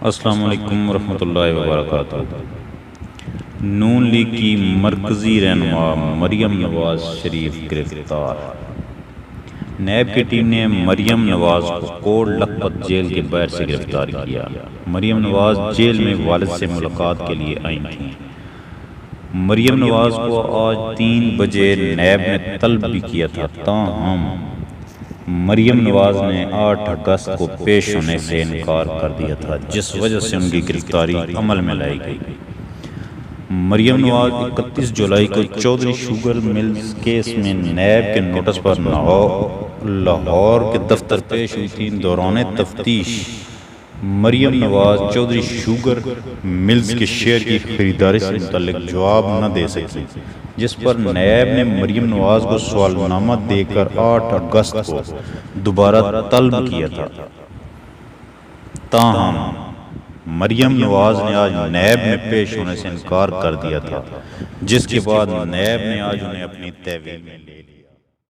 السلام علیکم ورحمۃ اللہ وبرکاتہ۔ نون لیگ کی مرکزی رہنما مریم نواز شریف گرفتار۔ نیب کی ٹیم نے مریم نواز کو کوٹ لکھپت جیل کے باہر سے گرفتار کیا۔ مریم نواز جیل میں والد سے ملاقات کے لیے آئی تھیں۔ مریم نواز کو آج 3 بجے نیب نے طلب بھی کیا تھا، تاہم مریم نواز نے 8 اگست کو پیش ہونے سے انکار کر دیا تھا، جس وجہ سے ان کی گرفتاری عمل میں لائی گئی۔ مریم نواز 31 جولائی کو چودھری شوگر ملز کیس میں نیب کے نوٹس پر لاہور کے دفتر پیش ہوئی تھی۔ دوران تفتیش مریم نواز چودھری شوگر ملز کے شیئر کی خریداری سے متعلق جواب نہ دے سکی، جس پر نیب نے مریم نواز کو سوالنامہ دے کر 8 اگست کو دوبارہ طلب کیا تھا، تاہم مریم نواز نے آج نیب میں پیش ہونے سے انکار کر دیا تھا، جس کے بعد نیب نے آج انہیں اپنی تحویل میں لے لیا۔